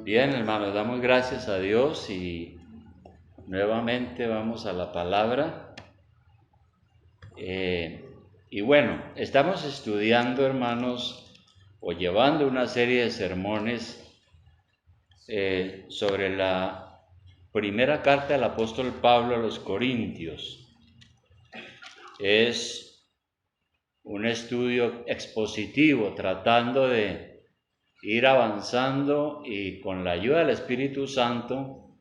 Bien, hermanos, damos gracias a Dios y nuevamente vamos a la palabra. Y bueno, estamos estudiando, hermanos, o llevando una serie de sermones sobre la primera carta del apóstol Pablo a los Corintios. Es un estudio expositivo tratando de ir avanzando y con la ayuda del Espíritu Santo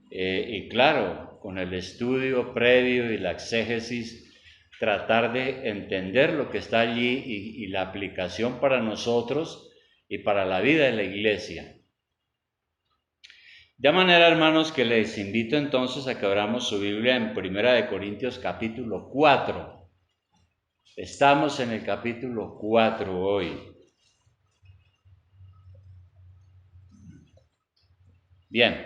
y claro, con el estudio previo y la exégesis, tratar de entender lo que está allí y la aplicación para nosotros y para la vida de la iglesia. De manera, hermanos, que les invito entonces a que abramos su Biblia en 1 Corintios capítulo 4. Estamos en el capítulo 4 hoy. Bien.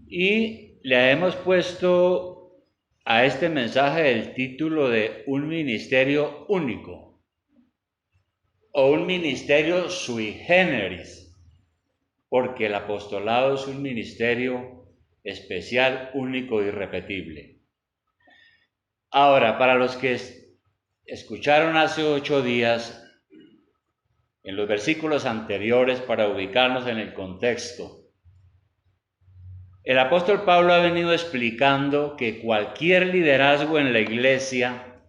Y le hemos puesto a este mensaje el título de un ministerio único o un ministerio sui generis, porque el apostolado es un ministerio especial, único y irrepetible. Ahora, para los que escucharon hace 8 días, en los versículos anteriores, para ubicarnos en el contexto, el apóstol Pablo ha venido explicando que cualquier liderazgo en la iglesia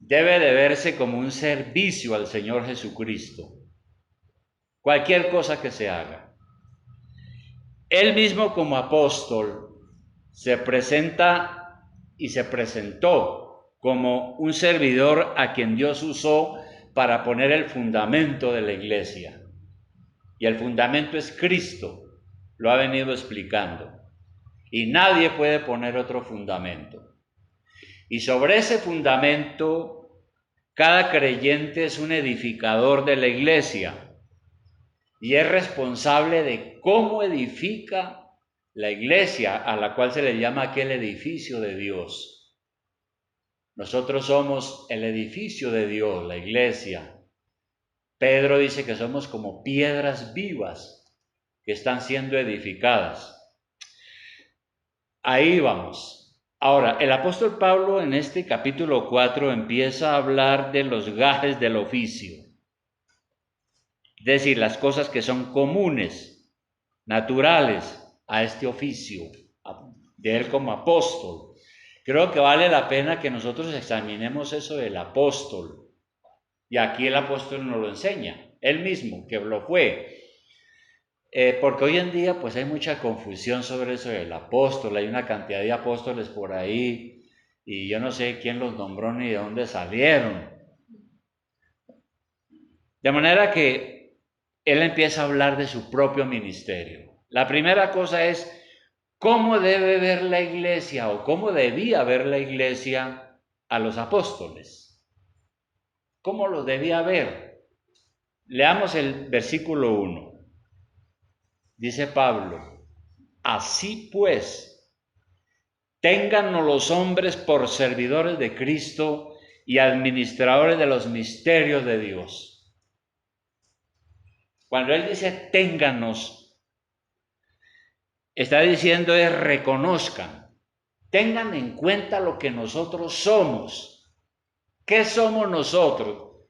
debe de verse como un servicio al Señor Jesucristo. Cualquier cosa que se haga. Él mismo como apóstol se presenta y se presentó como un servidor a quien Dios usó para poner el fundamento de la iglesia. Y el fundamento es Cristo, lo ha venido explicando. Y nadie puede poner otro fundamento. Y sobre ese fundamento, cada creyente es un edificador de la iglesia y es responsable de cómo edifica la iglesia, a la cual se le llama aquel edificio de Dios. Nosotros somos el edificio de Dios, la iglesia. Pedro dice que somos como piedras vivas que están siendo edificadas. Ahí vamos. Ahora, el apóstol Pablo en este capítulo 4 empieza a hablar de los gajes del oficio. Es decir, las cosas que son comunes, naturales a este oficio de él como apóstol. Creo que vale la pena que nosotros examinemos eso del apóstol. Y aquí el apóstol nos lo enseña, él mismo, que lo fue. Porque hoy en día pues hay mucha confusión sobre eso del apóstol, hay una cantidad de apóstoles por ahí y yo no sé quién los nombró ni de dónde salieron. De manera que él empieza a hablar de su propio ministerio. La primera cosa es cómo debe ver la iglesia o cómo debía ver la iglesia a los apóstoles. ¿Cómo los debía ver? Leamos el versículo 1. Dice Pablo, así pues, téngannos los hombres por servidores de Cristo y administradores de los misterios de Dios. Cuando él dice téngannos, está diciendo es reconozcan, tengan en cuenta lo que nosotros somos. ¿Qué somos nosotros?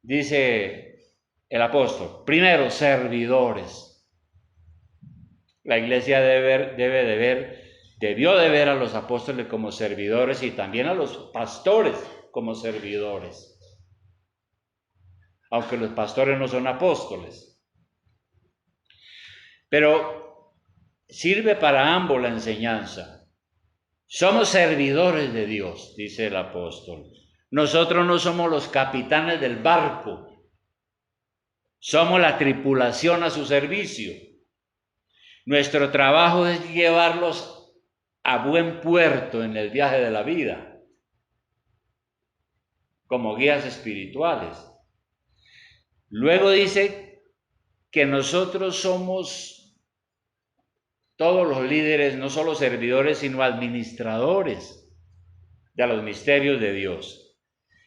Dice el apóstol. Primero, servidores. La iglesia debió de ver a los apóstoles como servidores y también a los pastores como servidores. Aunque los pastores no son apóstoles. Pero sirve para ambos la enseñanza. Somos servidores de Dios, dice el apóstol. Nosotros no somos los capitanes del barco. Somos la tripulación a su servicio. Nuestro trabajo es llevarlos a buen puerto en el viaje de la vida, como guías espirituales. Luego dice que nosotros somos todos los líderes, no solo servidores, sino administradores de los misterios de Dios.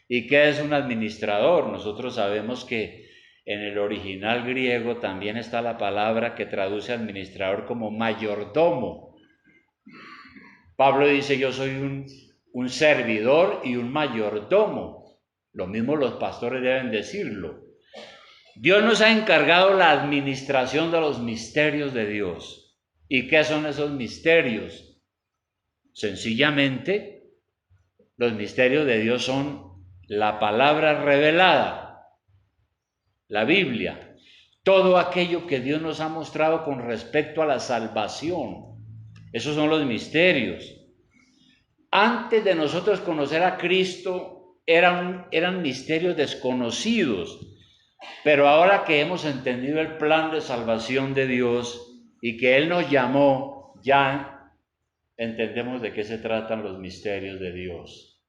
¿Y qué es un administrador? Nosotros sabemos que En el original griego también está la palabra que traduce administrador como mayordomo. Pablo dice, yo soy un servidor y un mayordomo. Lo mismo los pastores deben decirlo. Dios nos ha encargado la administración de los misterios de Dios. ¿Y qué son esos misterios? Sencillamente, los misterios de Dios son la palabra revelada, la Biblia, todo aquello que Dios nos ha mostrado con respecto a la salvación. Esos son los misterios. Antes de nosotros conocer a Cristo, eran misterios desconocidos. Pero ahora que hemos entendido el plan de salvación de Dios y que Él nos llamó, ya entendemos de qué se tratan los misterios de Dios.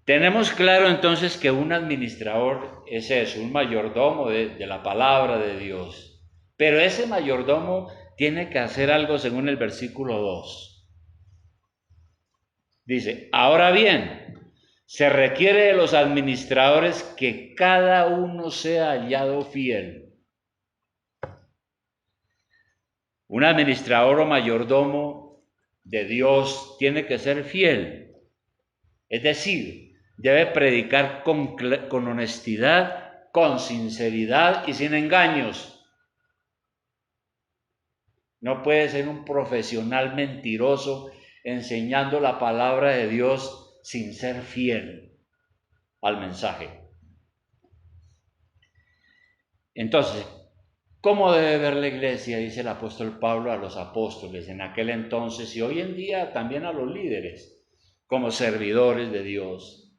Tenemos claro entonces que un administrador es eso, un mayordomo de la palabra de Dios. Pero ese mayordomo tiene que hacer algo según el versículo 2. Dice, ahora bien, se requiere de los administradores que cada uno sea hallado fiel. Un administrador o mayordomo de Dios tiene que ser fiel. Es decir, debe predicar con honestidad, con sinceridad y sin engaños. No puede ser un profesional mentiroso enseñando la palabra de Dios sin ser fiel al mensaje. Entonces, ¿cómo debe ver la iglesia? Dice el apóstol Pablo a los apóstoles en aquel entonces y hoy en día también a los líderes, como servidores de Dios,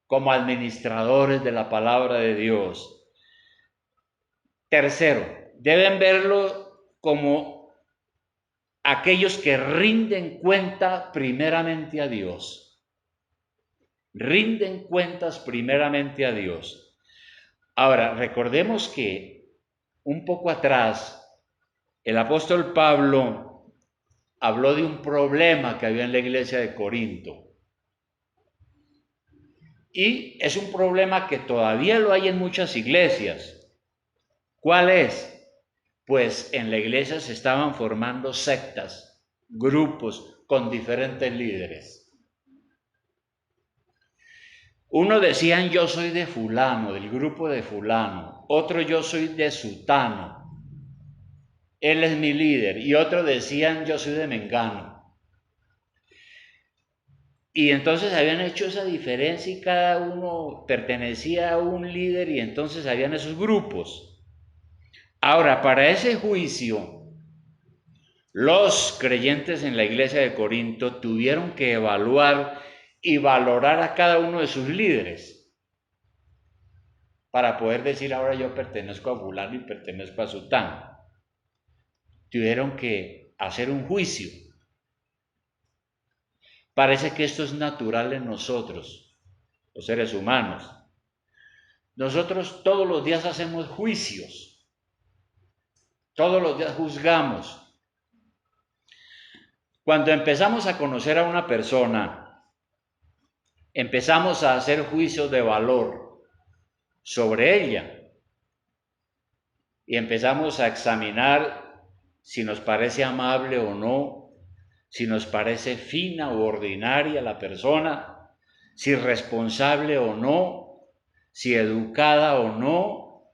como administradores de la palabra de Dios. Tercero, deben verlo como aquellos que rinden cuenta primeramente a Dios. Rinden cuentas primeramente a Dios. Ahora, recordemos que un poco atrás, el apóstol Pablo habló de un problema que había en la iglesia de Corinto. Y es un problema que todavía lo hay en muchas iglesias. ¿Cuál es? Pues en la iglesia se estaban formando sectas, grupos con diferentes líderes. Uno decían yo soy de fulano, del grupo de fulano, otro yo soy de sutano, él es mi líder, y otro decían yo soy de mengano. Y entonces habían hecho esa diferencia y cada uno pertenecía a un líder y entonces habían esos grupos. Ahora, para ese juicio, los creyentes en la iglesia de Corinto tuvieron que evaluar y valorar a cada uno de sus líderes para poder decir ahora yo pertenezco a fulano y pertenezco a sutano. Tuvieron que hacer un juicio. Parece que esto es natural en nosotros, los seres humanos. Nosotros todos los días hacemos juicios, todos los días juzgamos. Cuando empezamos a conocer a una persona, empezamos a hacer juicios de valor sobre ella y empezamos a examinar si nos parece amable o no, si nos parece fina o ordinaria la persona, si responsable o no, si educada o no.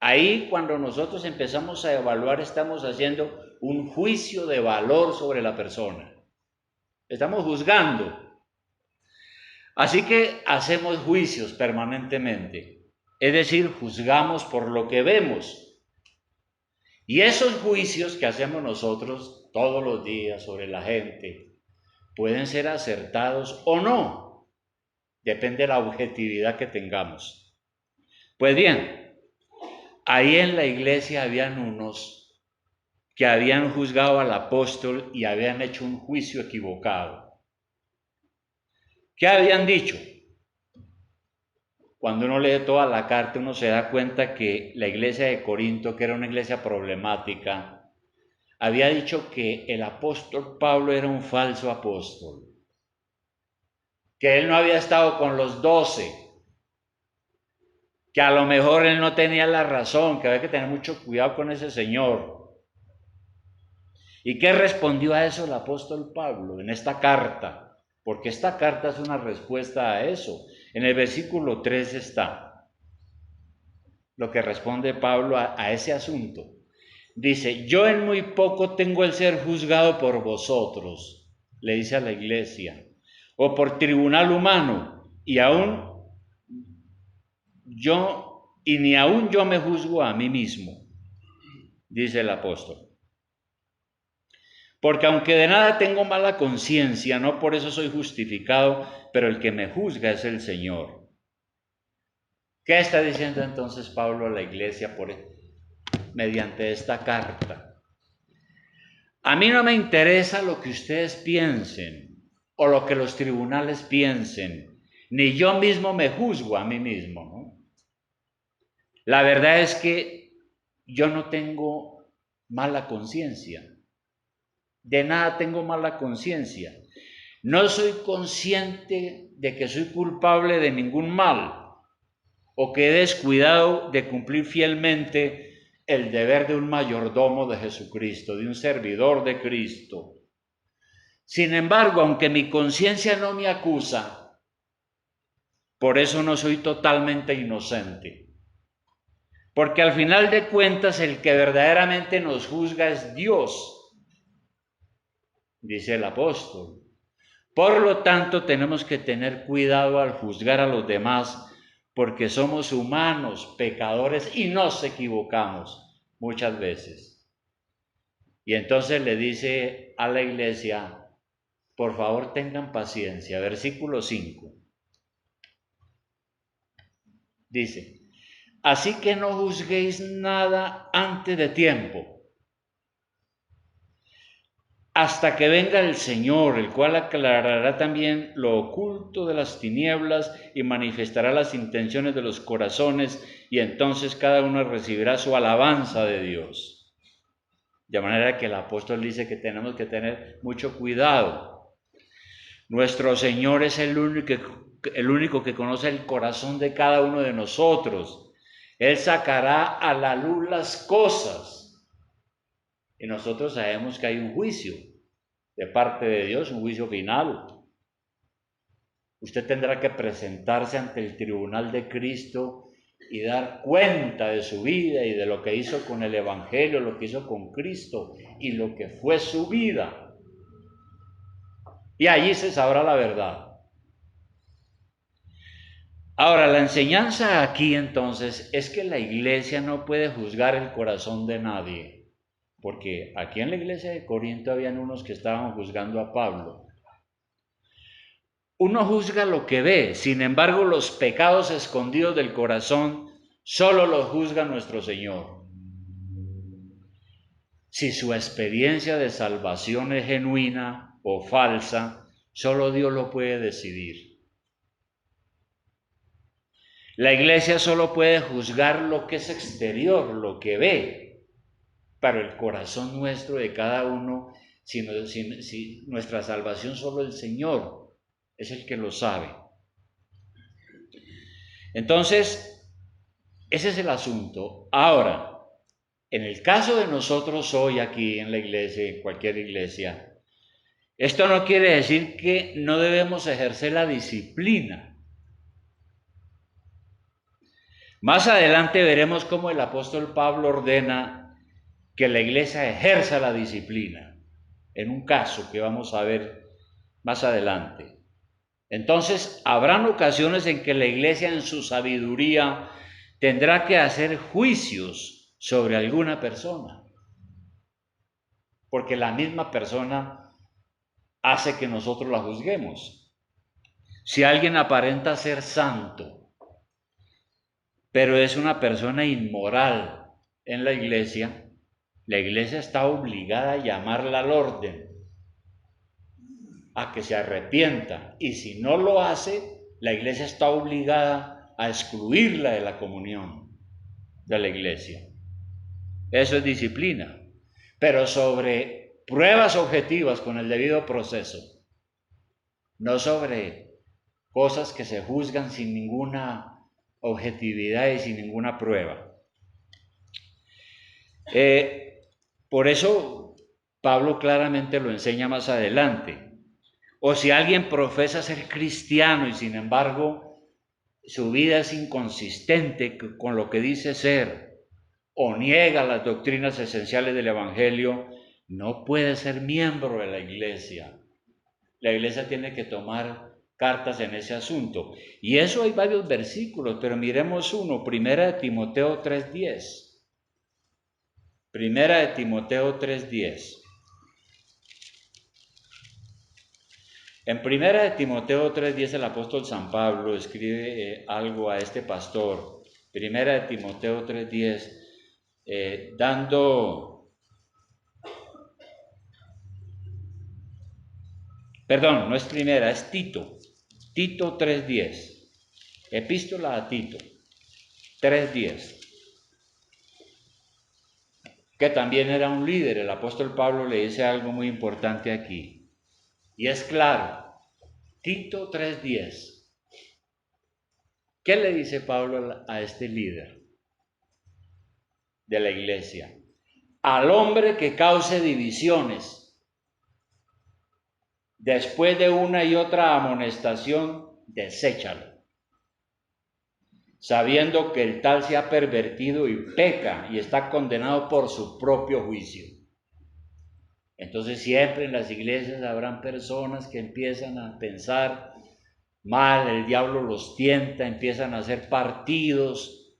Ahí cuando nosotros empezamos a evaluar estamos haciendo un juicio de valor sobre la persona. Estamos juzgando. Así que hacemos juicios permanentemente. Es decir, juzgamos por lo que vemos. Y esos juicios que hacemos nosotros todos los días sobre la gente pueden ser acertados o no. Depende de la objetividad que tengamos. Pues bien, ahí en la iglesia habían unos que habían juzgado al apóstol y habían hecho un juicio equivocado. ¿Qué habían dicho? Cuando uno lee toda la carta, uno se da cuenta que la iglesia de Corinto, que era una iglesia problemática, había dicho que el apóstol Pablo era un falso apóstol, que él no había estado con los 12, que a lo mejor él no tenía la razón, que había que tener mucho cuidado con ese señor. ¿Y qué respondió a eso el apóstol Pablo en esta carta? Porque esta carta es una respuesta a eso. En el versículo 3 está lo que responde Pablo a ese asunto. Dice, yo en muy poco tengo el ser juzgado por vosotros, le dice a la iglesia, o por tribunal humano, y ni aún yo me juzgo a mí mismo, dice el apóstol. Porque aunque de nada tengo mala conciencia, no por eso soy justificado, pero el que me juzga es el Señor. ¿Qué está diciendo entonces Pablo a la iglesia mediante esta carta? A mí no me interesa lo que ustedes piensen o lo que los tribunales piensen, ni yo mismo me juzgo a mí mismo, ¿no? La verdad es que yo no tengo mala conciencia. De nada tengo mala conciencia. No soy consciente de que soy culpable de ningún mal o que he descuidado de cumplir fielmente el deber de un mayordomo de Jesucristo, de un servidor de Cristo. Sin embargo, aunque mi conciencia no me acusa, por eso no soy totalmente inocente. Porque al final de cuentas el que verdaderamente nos juzga es Dios, dice el apóstol. Por lo tanto, tenemos que tener cuidado al juzgar a los demás, porque somos humanos, pecadores, y nos equivocamos muchas veces. Y entonces le dice a la iglesia, por favor tengan paciencia. Versículo 5. Dice, así que no juzguéis nada antes de tiempo, hasta que venga el Señor, el cual aclarará también lo oculto de las tinieblas y manifestará las intenciones de los corazones, y entonces cada uno recibirá su alabanza de Dios. De manera que el apóstol dice que tenemos que tener mucho cuidado. Nuestro Señor es el único que conoce el corazón de cada uno de nosotros. Él sacará a la luz las cosas. Y nosotros sabemos que hay un juicio de parte de Dios, un juicio final. Usted tendrá que presentarse ante el tribunal de Cristo y dar cuenta de su vida y de lo que hizo con el Evangelio, lo que hizo con Cristo y lo que fue su vida. Y allí se sabrá la verdad. Ahora, la enseñanza aquí entonces es que la iglesia no puede juzgar el corazón de nadie, porque aquí en la iglesia de Corinto habían unos que estaban juzgando a Pablo. Uno juzga lo que ve, sin embargo los pecados escondidos del corazón solo los juzga nuestro Señor. Si su experiencia de salvación es genuina o falsa, solo Dios lo puede decidir. La iglesia solo puede juzgar lo que es exterior, lo que ve, pero el corazón nuestro de cada uno, si nuestra salvación solo el Señor es el que lo sabe. Entonces, ese es el asunto. Ahora, en el caso de nosotros hoy aquí en la iglesia, en cualquier iglesia, esto no quiere decir que no debemos ejercer la disciplina. Más adelante veremos cómo el apóstol Pablo ordena que la iglesia ejerza la disciplina, en un caso que vamos a ver más adelante. Entonces, habrán ocasiones en que la iglesia en su sabiduría tendrá que hacer juicios sobre alguna persona, porque la misma persona hace que nosotros la juzguemos. Si alguien aparenta ser santo, pero es una persona inmoral en la iglesia está obligada a llamarla al orden, a que se arrepienta, y si no lo hace, la iglesia está obligada a excluirla de la comunión de la iglesia. Eso es disciplina, pero sobre pruebas objetivas con el debido proceso, no sobre cosas que se juzgan sin ninguna objetividad y sin ninguna prueba. Por eso Pablo claramente lo enseña más adelante. O si alguien profesa ser cristiano y sin embargo su vida es inconsistente con lo que dice ser, o niega las doctrinas esenciales del Evangelio, no puede ser miembro de la iglesia. La iglesia tiene que tomar cartas en ese asunto. Y eso hay varios versículos, pero miremos uno, 1 de Timoteo 3:10. 1 de Timoteo 3:10. En 1 de Timoteo 3:10 el apóstol San Pablo escribe algo a este pastor. 1 de Timoteo 3:10, perdón, no es primera, es Tito. Tito 3:10. Epístola a Tito 3:10. Que también era un líder. El apóstol Pablo le dice algo muy importante aquí. Y es claro, Tito 3:10. ¿Qué le dice Pablo a este líder de la iglesia? Al hombre que cause divisiones, después de una y otra amonestación, deséchalo, sabiendo que el tal se ha pervertido y peca y está condenado por su propio juicio. Entonces siempre en las iglesias habrán personas que empiezan a pensar mal, el diablo los tienta, empiezan a hacer partidos,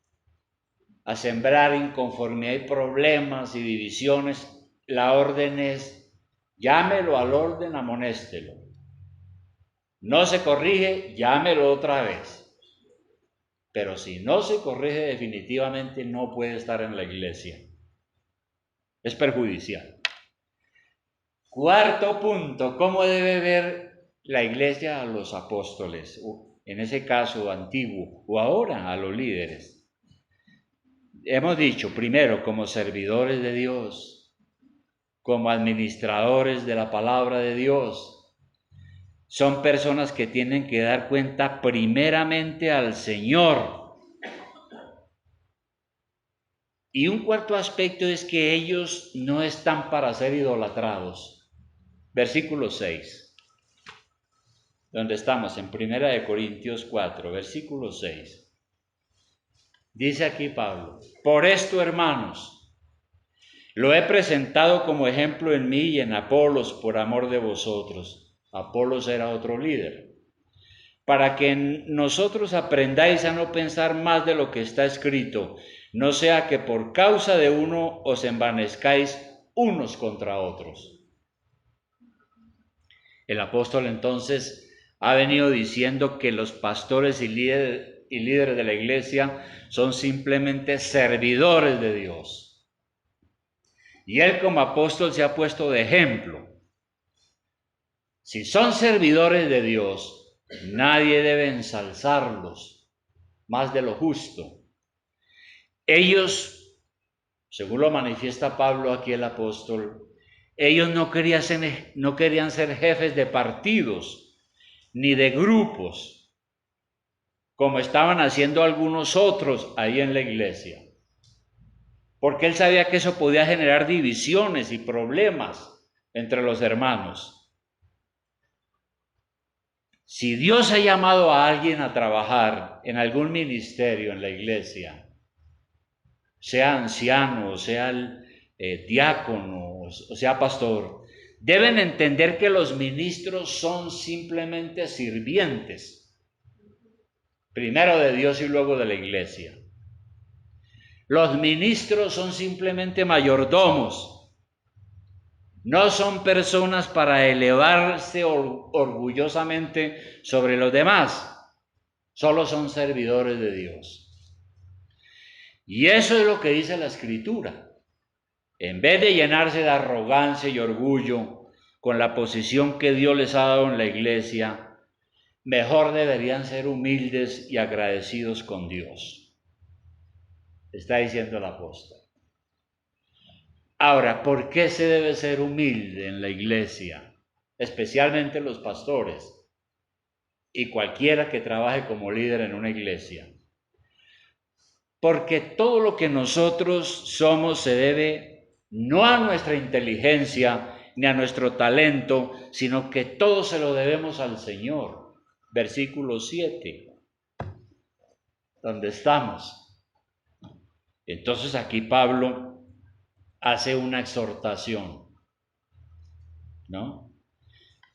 a sembrar inconformidad y problemas y divisiones. La orden es, llámelo al orden, amonéstelo. No se corrige, llámelo otra vez. Pero si no se corrige definitivamente no puede estar en la iglesia. Es perjudicial. Cuarto punto, ¿cómo debe ver la iglesia a los apóstoles? En ese caso antiguo, o ahora a los líderes. Hemos dicho, primero, como servidores de Dios, como administradores de la palabra de Dios. Son personas que tienen que dar cuenta primeramente al Señor. Y un cuarto aspecto es que ellos no están para ser idolatrados. Versículo 6, donde estamos en 1 de Corintios 4, versículo 6. Dice aquí Pablo, por esto, hermanos, lo he presentado como ejemplo en mí y en Apolos por amor de vosotros. Apolos era otro líder. Para que nosotros aprendáis a no pensar más de lo que está escrito, no sea que por causa de uno os envanezcáis unos contra otros. El apóstol entonces ha venido diciendo que los pastores y líderes de la iglesia son simplemente servidores de Dios. Y él como apóstol se ha puesto de ejemplo. Si son servidores de Dios, nadie debe ensalzarlos más de lo justo. Ellos, según lo manifiesta Pablo aquí el apóstol, ellos no querían ser jefes de partidos ni de grupos, como estaban haciendo algunos otros ahí en la iglesia, porque él sabía que eso podía generar divisiones y problemas entre los hermanos. Si Dios ha llamado a alguien a trabajar en algún ministerio en la iglesia, sea anciano, sea diácono, o sea pastor, deben entender que los ministros son simplemente sirvientes, primero de Dios y luego de la iglesia. Los ministros son simplemente mayordomos, no son personas para elevarse orgullosamente sobre los demás, solo son servidores de Dios. Y eso es lo que dice la Escritura. En vez de llenarse de arrogancia y orgullo con la posición que Dios les ha dado en la iglesia, mejor deberían ser humildes y agradecidos con Dios. Está diciendo el apóstol. Ahora, ¿por qué se debe ser humilde en la iglesia? Especialmente los pastores y cualquiera que trabaje como líder en una iglesia. porque todo lo que nosotros somos se debe no a nuestra inteligencia ni a nuestro talento, sino que todo se lo debemos al Señor. Versículo 7, donde estamos. Entonces aquí Pablo hace una exhortación, ¿no?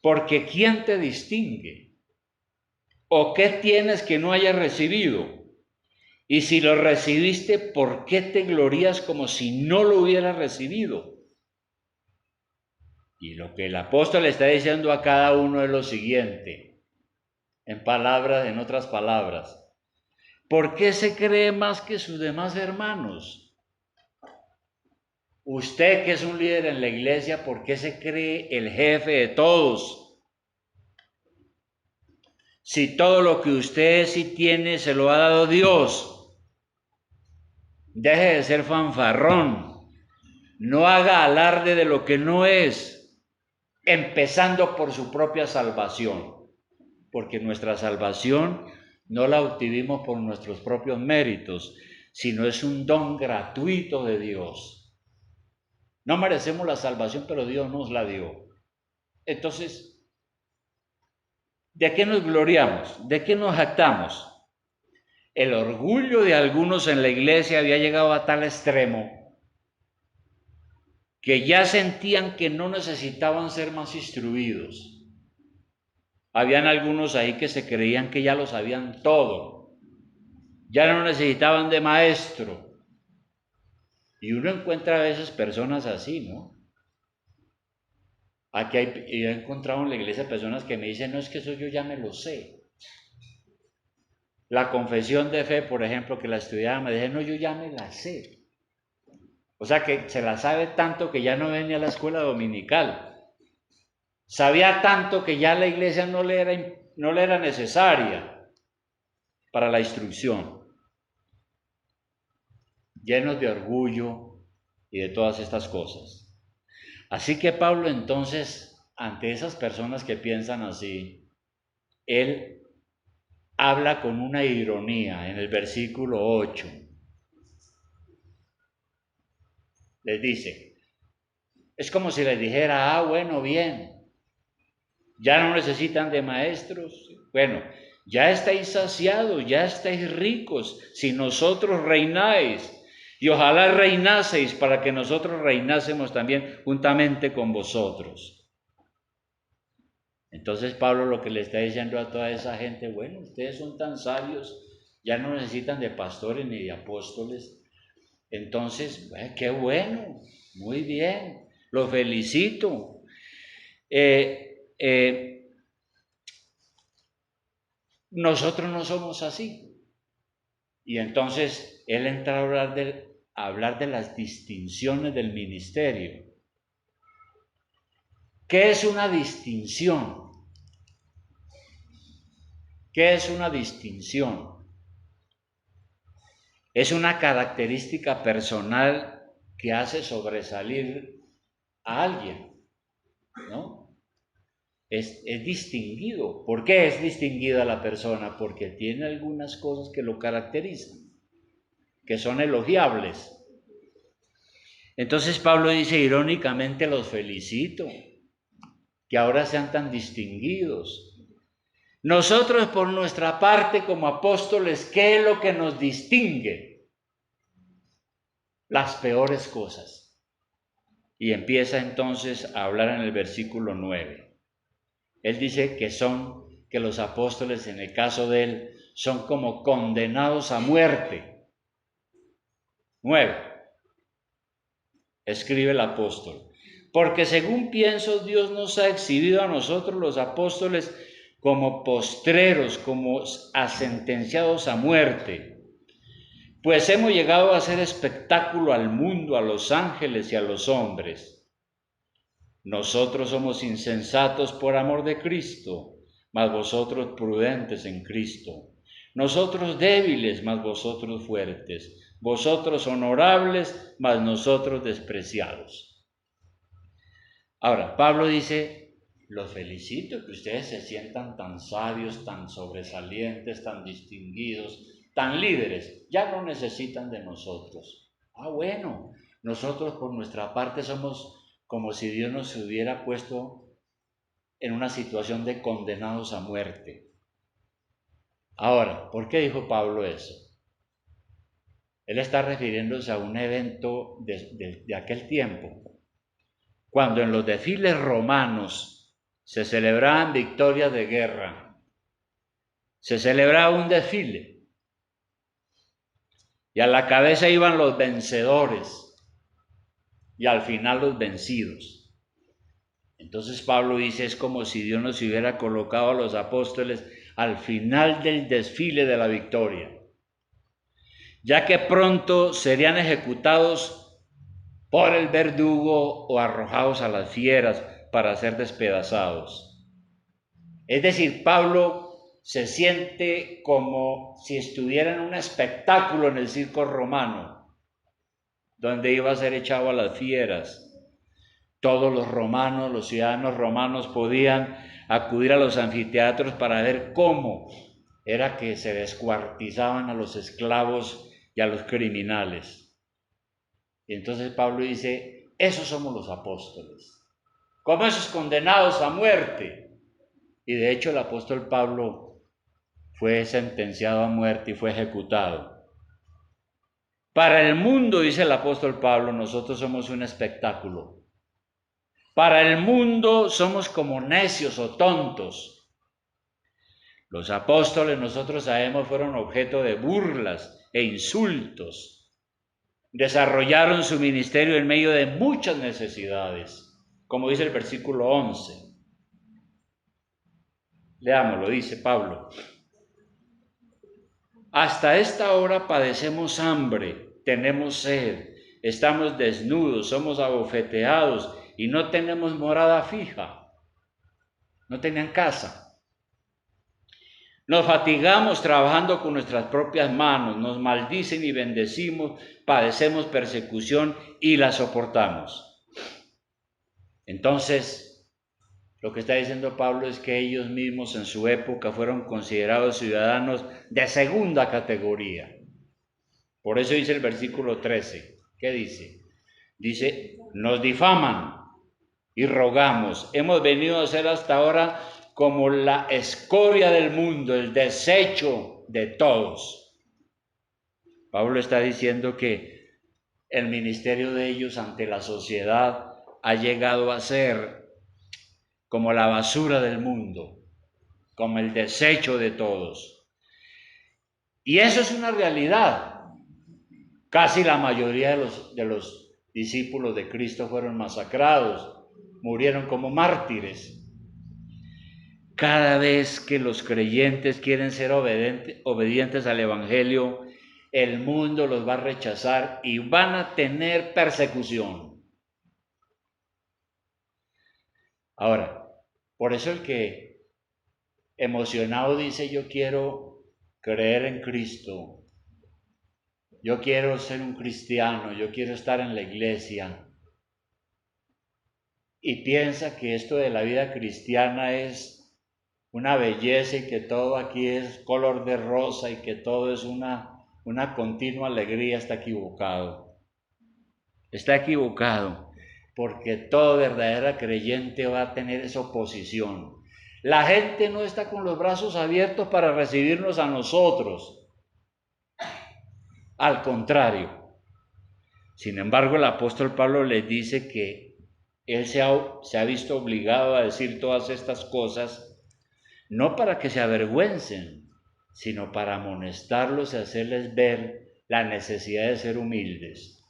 Porque ¿quién te distingue? ¿O qué tienes que no hayas recibido? Y si lo recibiste, ¿por qué te glorías como si no lo hubieras recibido? Y lo que el apóstol le está diciendo a cada uno es lo siguiente, en otras palabras. ¿Por qué se cree más que sus demás hermanos? Usted que es un líder en la iglesia, ¿por qué se cree el jefe de todos? Si todo lo que usted sí tiene se lo ha dado Dios, deje de ser fanfarrón, no haga alarde de lo que no es, empezando por su propia salvación, porque nuestra salvación no la obtuvimos por nuestros propios méritos, sino es un don gratuito de Dios. No merecemos la salvación, pero Dios nos la dio. Entonces, ¿de qué nos gloriamos? ¿De qué nos jactamos? El orgullo de algunos en la iglesia había llegado a tal extremo que ya sentían que no necesitaban ser más instruidos. Habían algunos ahí que se creían que ya lo sabían todo, ya no necesitaban de maestro. Y uno encuentra a veces personas así, ¿no? Yo he encontrado en la iglesia personas que me dicen, no, es que eso yo ya me lo sé. La confesión de fe, por ejemplo, que la estudiaba, me dicen, no, yo ya me la sé. O sea que se la sabe tanto que ya no venía a la escuela dominical. Sabía tanto que ya la iglesia no le era necesaria para la instrucción. Llenos de orgullo y de todas estas cosas. Así que Pablo entonces, ante esas personas que piensan así, él habla con una ironía en el versículo 8. Les dice, es como si les dijera, bueno, bien, ya no necesitan de maestros. Bueno, ya estáis saciados, ya estáis ricos, si nosotros reináis. Y ojalá reinaseis para que nosotros reinásemos también juntamente con vosotros. Entonces Pablo lo que le está diciendo a toda esa gente, bueno, ustedes son tan sabios, ya no necesitan de pastores ni de apóstoles. Entonces, qué bueno, muy bien, lo felicito. Nosotros no somos así. Y entonces él entra a hablar de las distinciones del ministerio. ¿Qué es una distinción? ¿Qué es una distinción? Es una característica personal que hace sobresalir a alguien, ¿no? Es distinguido. ¿Por qué es distinguida la persona? Porque tiene algunas cosas que lo caracterizan, que son elogiables. Entonces Pablo dice irónicamente, los felicito, que ahora sean tan distinguidos. Nosotros por nuestra parte como apóstoles, ¿qué es lo que nos distingue? Las peores cosas. Y empieza entonces a hablar en el versículo 9. Él dice que los apóstoles, en el caso de él, son como condenados a muerte. 9. Escribe el apóstol. Porque según pienso, Dios nos ha exhibido a nosotros los apóstoles como postreros, como sentenciados a muerte. Pues hemos llegado a hacer espectáculo al mundo, a los ángeles y a los hombres. Nosotros somos insensatos por amor de Cristo, mas vosotros prudentes en Cristo. Nosotros débiles, mas vosotros fuertes. Vosotros honorables, mas nosotros despreciados. Ahora, Pablo dice, los felicito que ustedes se sientan tan sabios, tan sobresalientes, tan distinguidos, tan líderes, ya no necesitan de nosotros. Ah, bueno, nosotros por nuestra parte somos como si Dios nos hubiera puesto en una situación de condenados a muerte. Ahora, ¿por qué dijo Pablo eso? Él está refiriéndose a un evento de aquel tiempo, cuando en los desfiles romanos se celebraban victorias de guerra, se celebraba un desfile y a la cabeza iban los vencedores y al final los vencidos. Entonces Pablo dice, es como si Dios nos hubiera colocado a los apóstoles al final del desfile de la victoria, ya que pronto serían ejecutados por el verdugo o arrojados a las fieras para ser despedazados. Es decir, Pablo se siente como si estuviera en un espectáculo en el circo romano, donde iba a ser echado a las fieras. Todos los romanos, los ciudadanos romanos podían acudir a los anfiteatros para ver cómo era que se descuartizaban a los esclavos y a los criminales. Y entonces Pablo dice, esos somos los apóstoles, como esos condenados a muerte. Y de hecho el apóstol Pablo fue sentenciado a muerte y fue ejecutado. Para el mundo, dice el apóstol Pablo, nosotros somos un espectáculo. Para el mundo somos como necios o tontos. Los apóstoles, nosotros sabemos, fueron objeto de burlas e insultos. Desarrollaron su ministerio en medio de muchas necesidades, como dice el versículo 11. Leámoslo, dice Pablo. Hasta esta hora padecemos hambre, tenemos sed, estamos desnudos, somos abofeteados y no tenemos morada fija. No tenían casa. Nos fatigamos trabajando con nuestras propias manos, nos maldicen y bendecimos, padecemos persecución y la soportamos. Entonces, lo que está diciendo Pablo es que ellos mismos en su época fueron considerados ciudadanos de segunda categoría. Por eso dice el versículo 13. ¿Qué dice? Dice, nos difaman y rogamos. Hemos venido a ser hasta ahora como la escoria del mundo, el desecho de todos. Pablo está diciendo que el ministerio de ellos ante la sociedad ha llegado a ser como la basura del mundo, como el desecho de todos. Y eso es una realidad. Casi la mayoría de los discípulos de Cristo fueron masacrados, murieron como mártires. Cada vez que los creyentes quieren ser obedientes al Evangelio, el mundo los va a rechazar y van a tener persecución. Ahora, por eso el que emocionado dice, yo quiero creer en Cristo, yo quiero ser un cristiano, yo quiero estar en la iglesia, y piensa que esto de la vida cristiana es una belleza y que todo aquí es color de rosa y que todo es una continua alegría, está equivocado. Está equivocado, porque todo verdadero creyente va a tener esa oposición. La gente no está con los brazos abiertos para recibirnos a nosotros. Al contrario. Sin embargo, el apóstol Pablo les dice que él se ha visto obligado a decir todas estas cosas no para que se avergüencen, sino para amonestarlos y hacerles ver la necesidad de ser humildes.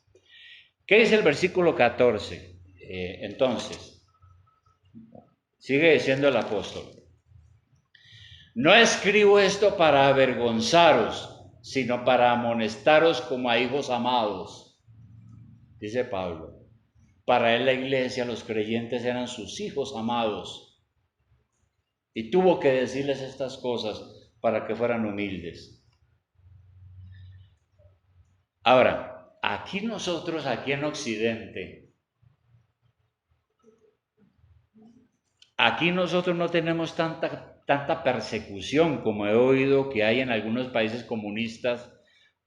¿Qué dice el versículo 14? Entonces, sigue diciendo el apóstol, no escribo esto para avergonzaros, sino para amonestaros como a hijos amados, dice Pablo. Para él la iglesia, los creyentes eran sus hijos amados. Y tuvo que decirles estas cosas para que fueran humildes. Ahora, aquí nosotros, aquí en Occidente, aquí nosotros no tenemos tanta tanta persecución como he oído que hay en algunos países comunistas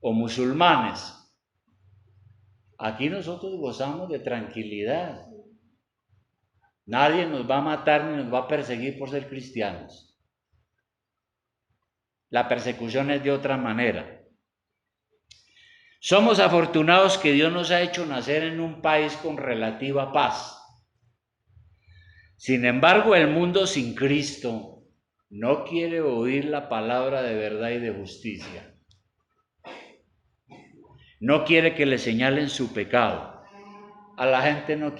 o musulmanes. Aquí nosotros gozamos de tranquilidad. Nadie nos va a matar ni nos va a perseguir por ser cristianos. La persecución es de otra manera. Somos afortunados que Dios nos ha hecho nacer en un país con relativa paz. Sin embargo, el mundo sin Cristo no quiere oír la palabra de verdad y de justicia. No quiere que le señalen su pecado. A la gente no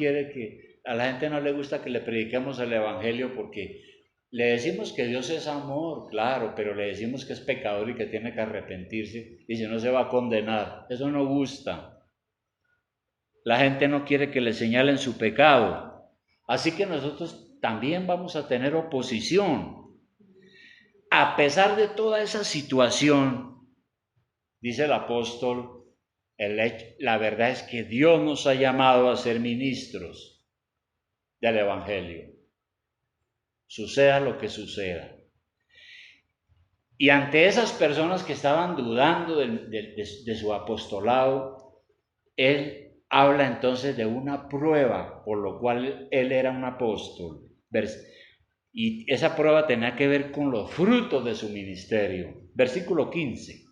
le gusta que le prediquemos el evangelio porque le decimos que Dios es amor, claro, pero le decimos que es pecador y que tiene que arrepentirse y si no se va a condenar. Eso no gusta. La gente no quiere que le señalen su pecado. Así que nosotros también vamos a tener oposición. A pesar de toda esa situación, dice el apóstol, la verdad es que Dios nos ha llamado a ser ministros del evangelio. Suceda lo que suceda. Y ante esas personas que estaban dudando de su apostolado, él habla entonces de una prueba por lo cual él era un apóstol. Y esa prueba tenía que ver con los frutos de su ministerio. Versículo 15.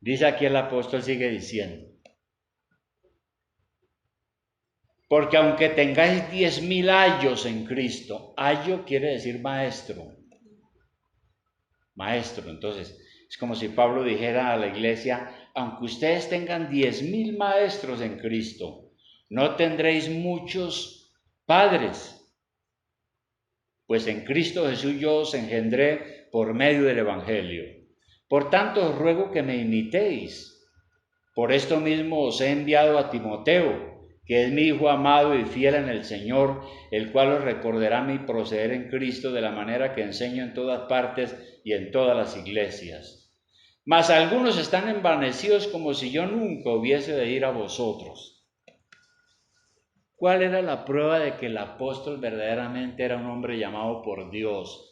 Dice aquí el apóstol, sigue diciendo: porque aunque tengáis 10,000 ayos en Cristo, ayo quiere decir maestro. Maestro, entonces, es como si Pablo dijera a la iglesia: aunque ustedes tengan 10,000 maestros en Cristo, no tendréis muchos padres, pues en Cristo Jesús yo os engendré por medio del evangelio. Por tanto os ruego que me imitéis. Por esto mismo os he enviado a Timoteo, que es mi hijo amado y fiel en el Señor, el cual os recordará mi proceder en Cristo de la manera que enseño en todas partes y en todas las iglesias. Mas algunos están envanecidos como si yo nunca hubiese de ir a vosotros. ¿Cuál era la prueba de que el apóstol verdaderamente era un hombre llamado por Dios?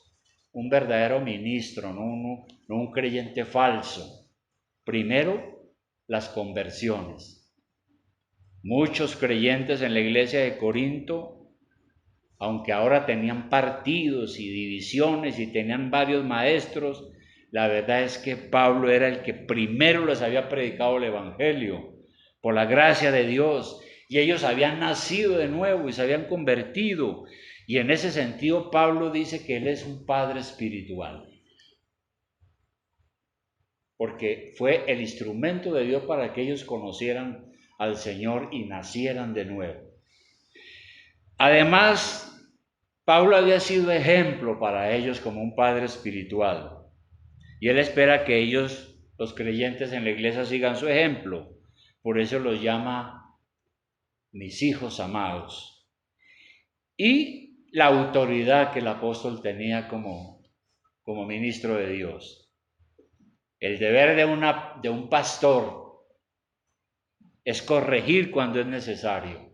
Un verdadero ministro, no un creyente falso. Primero, las conversiones. Muchos creyentes en la iglesia de Corinto, aunque ahora tenían partidos y divisiones y tenían varios maestros, la verdad es que Pablo era el que primero les había predicado el evangelio por la gracia de Dios, y ellos habían nacido de nuevo y se habían convertido, y en ese sentido Pablo dice que él es un padre espiritual, porque fue el instrumento de Dios para que ellos conocieran al Señor y nacieran de nuevo. Además, Pablo había sido ejemplo para ellos como un padre espiritual, y él espera que ellos, los creyentes en la iglesia, sigan su ejemplo. Por eso los llama mis hijos amados. Y la autoridad que el apóstol tenía como ministro de Dios. El deber de un pastor es corregir cuando es necesario.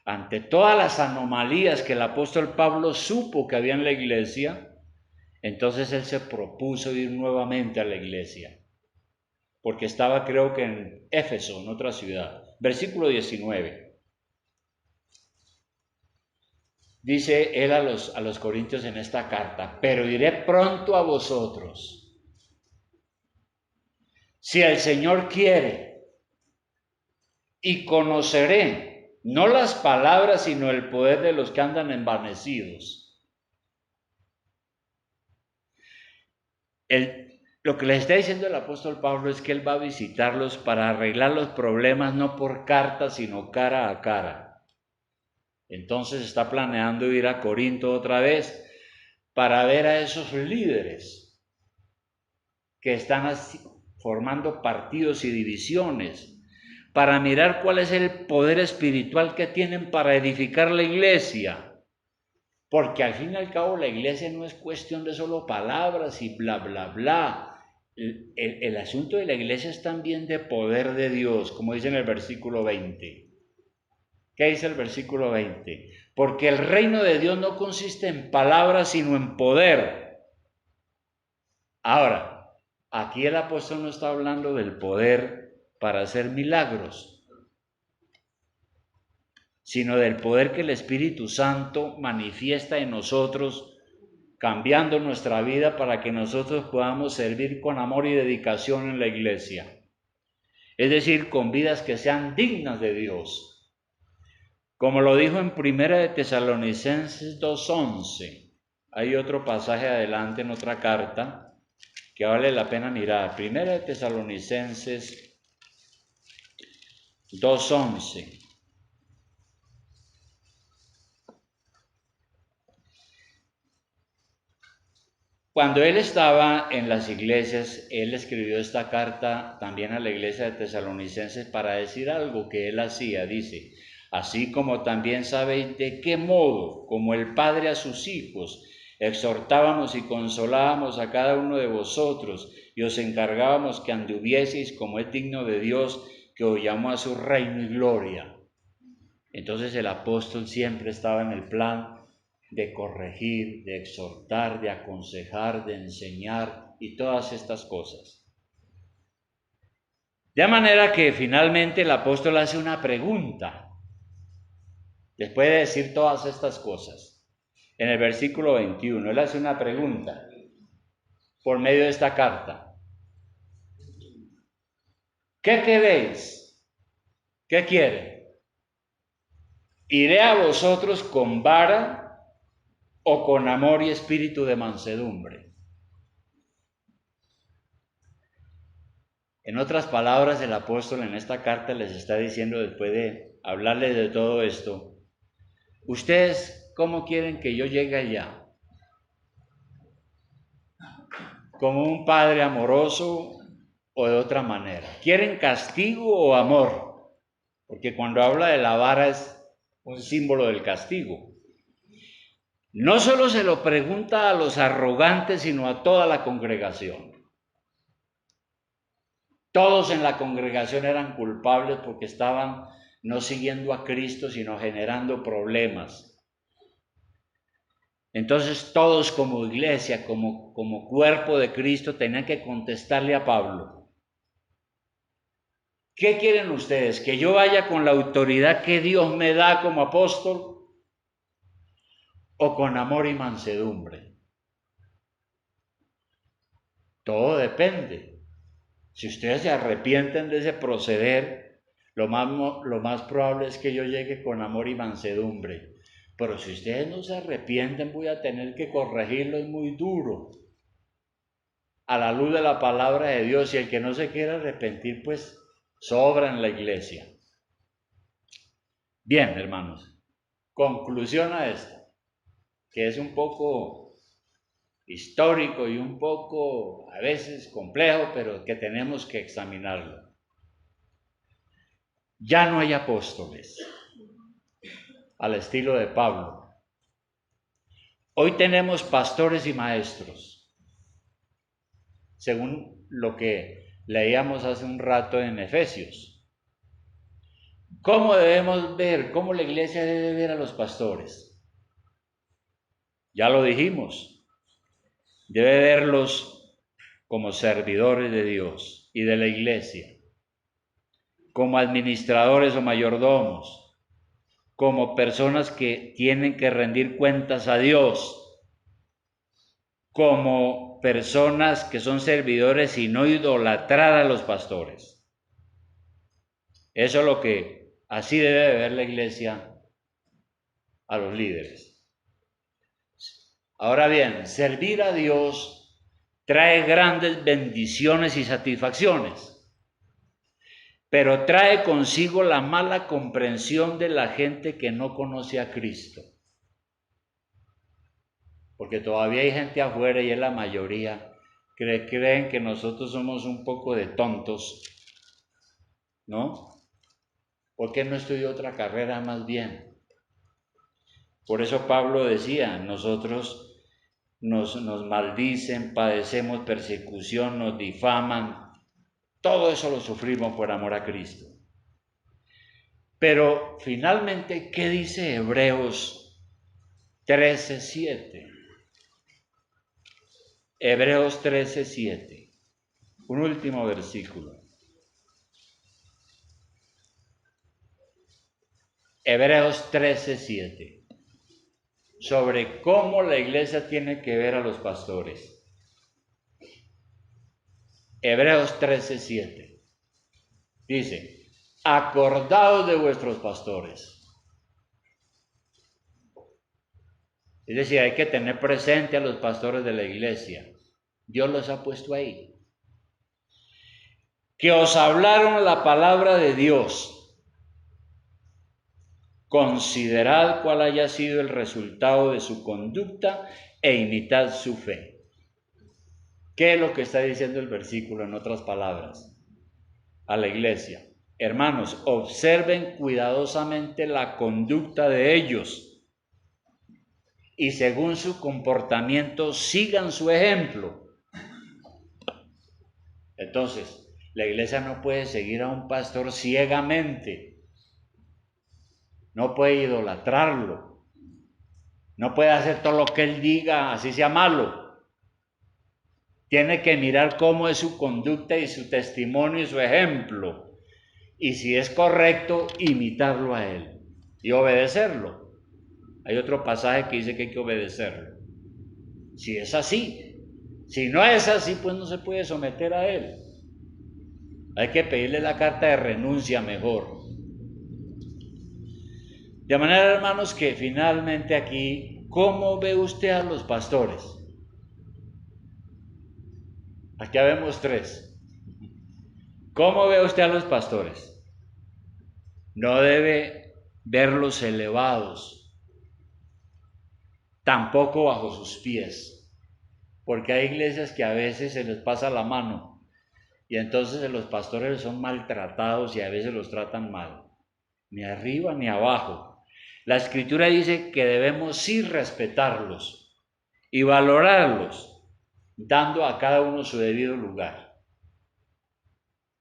Ante todas las anomalías que el apóstol Pablo supo que había en la iglesia, entonces él se propuso ir nuevamente a la iglesia, porque estaba, creo que en Éfeso, en otra ciudad. Versículo 19. Dice él a los corintios en esta carta: pero iré pronto a vosotros, si el Señor quiere, y conoceré no las palabras, sino el poder de los que andan envanecidos. Lo que les está diciendo el apóstol Pablo es que él va a visitarlos para arreglar los problemas, no por carta, sino cara a cara. Entonces está planeando ir a Corinto otra vez para ver a esos líderes que están formando partidos y divisiones, para mirar cuál es el poder espiritual que tienen para edificar la iglesia. Porque al fin y al cabo la iglesia no es cuestión de solo palabras y bla, bla, bla. El asunto de la iglesia es también de poder de Dios, como dice en el versículo 20. ¿Qué dice el versículo 20? porque el reino de Dios no consiste en palabras, sino en poder. Ahora, aquí el apóstol no está hablando del poder para hacer milagros, sino del poder que el Espíritu Santo manifiesta en nosotros, cambiando nuestra vida para que nosotros podamos servir con amor y dedicación en la iglesia. Es decir, con vidas que sean dignas de Dios. Como lo dijo en 1 de Tesalonicenses 2:11. Hay otro pasaje adelante en otra carta que vale la pena mirar. 1 de Tesalonicenses 2:11. Cuando él estaba en las iglesias, él escribió esta carta también a la iglesia de Tesalonicenses para decir algo que él hacía. Dice, así como también sabéis de qué modo, como el Padre a sus hijos, exhortábamos y consolábamos a cada uno de vosotros y os encargábamos que anduvieseis como es digno de Dios, que os llamó a su reino y gloria. Entonces el apóstol siempre estaba en el plan de corregir, de exhortar, de aconsejar, de enseñar y todas estas cosas. De manera que finalmente el apóstol hace una pregunta, después de decir todas estas cosas. En el versículo 21, él hace una pregunta por medio de esta carta. ¿Qué queréis? ¿Qué quieren? ¿Iré a vosotros con vara o con amor y espíritu de mansedumbre? En otras palabras, el apóstol en esta carta les está diciendo, después de hablarles de todo esto, ¿ustedes cómo quieren que yo llegue allá? ¿Como un padre amoroso o de otra manera? ¿Quieren castigo o amor? Porque cuando habla de la vara es un símbolo del castigo. No solo se lo pregunta a los arrogantes, sino a toda la congregación. Todos en la congregación eran culpables porque estaban no siguiendo a Cristo, sino generando problemas. Entonces todos como iglesia, como cuerpo de Cristo, tenían que contestarle a Pablo. ¿Qué quieren ustedes? ¿Que yo vaya con la autoridad que Dios me da como apóstol o con amor y mansedumbre? Todo depende. Si ustedes se arrepienten de ese proceder, lo más probable es que yo llegue con amor y mansedumbre. Pero si ustedes no se arrepienten, voy a tener que corregirlo, es muy duro. A la luz de la palabra de Dios, y el que no se quiera arrepentir, pues sobra en la iglesia. Bien, hermanos, conclusión a esto, que es un poco histórico y un poco a veces complejo, pero que tenemos que examinarlo. Ya no hay apóstoles al estilo de Pablo. Hoy tenemos pastores y maestros, según lo que leíamos hace un rato en Efesios. ¿Cómo debemos ver, cómo la iglesia debe ver a los pastores? Ya lo dijimos, debe verlos como servidores de Dios y de la iglesia, como administradores o mayordomos, como personas que tienen que rendir cuentas a Dios, como personas que son servidores y no idolatrar a los pastores. Eso es lo que así debe ver la iglesia a los líderes. Ahora bien, servir a Dios trae grandes bendiciones y satisfacciones, pero trae consigo la mala comprensión de la gente que no conoce a Cristo. Porque todavía hay gente afuera, y es la mayoría, que creen que nosotros somos un poco de tontos, ¿no? ¿Por qué no estudió otra carrera más bien? Por eso Pablo decía, nosotros nos maldicen, padecemos persecución, nos difaman, todo eso lo sufrimos por amor a Cristo. Pero finalmente, ¿qué dice Hebreos 13:7. Hebreos 13:7. Un último versículo. Hebreos 13:7. Sobre cómo la iglesia tiene que ver a los pastores. Hebreos 13:7. Dice, acordaos de vuestros pastores. Es decir, hay que tener presente a los pastores de la iglesia. Dios los ha puesto ahí. Que os hablaron la palabra de Dios. Considerad cuál haya sido el resultado de su conducta e imitad su fe. ¿Qué es lo que está diciendo el versículo en otras palabras? A la iglesia. Hermanos, observen cuidadosamente la conducta de ellos y según su comportamiento sigan su ejemplo. Entonces, la iglesia no puede seguir a un pastor ciegamente, no puede idolatrarlo, no puede hacer todo lo que él diga, así sea malo. Tiene que mirar cómo es su conducta y su testimonio y su ejemplo. Y si es correcto, imitarlo a él y obedecerlo. Hay otro pasaje que dice que hay que obedecerlo. Si es así. Si no es así, pues no se puede someter a él. Hay que pedirle la carta de renuncia mejor. De manera, hermanos, que finalmente aquí, ¿cómo ve usted a los pastores? Aquí vemos 3. ¿Cómo ve usted a los pastores? No debe verlos elevados, tampoco bajo sus pies, porque hay iglesias que a veces se les pasa la mano y entonces los pastores son maltratados y a veces los tratan mal, ni arriba ni abajo. La Escritura dice que debemos sí respetarlos y valorarlos, dando a cada uno su debido lugar.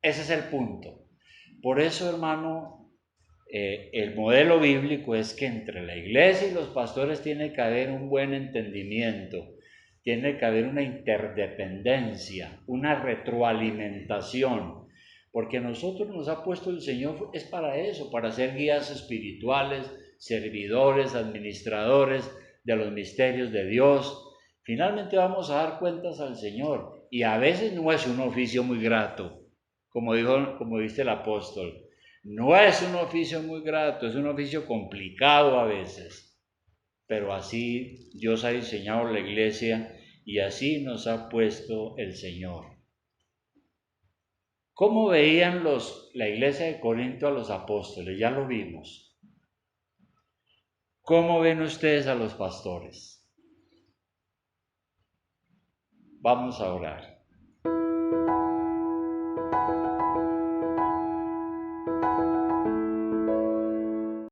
Ese es el punto. Por eso, hermano, el modelo bíblico es que entre la iglesia y los pastores tiene que haber un buen entendimiento, tiene que haber una interdependencia, una retroalimentación, porque nosotros nos ha puesto el Señor es para eso, para ser guías espirituales, servidores, administradores de los misterios de Dios. Finalmente vamos a dar cuentas al Señor y a veces no es un oficio muy grato, como dice el apóstol. No es un oficio muy grato, es un oficio complicado a veces, pero así Dios ha diseñado la iglesia y así nos ha puesto el Señor. ¿Cómo veían la iglesia de Corinto a los apóstoles? Ya lo vimos. ¿Cómo ven ustedes a los pastores? Vamos a orar.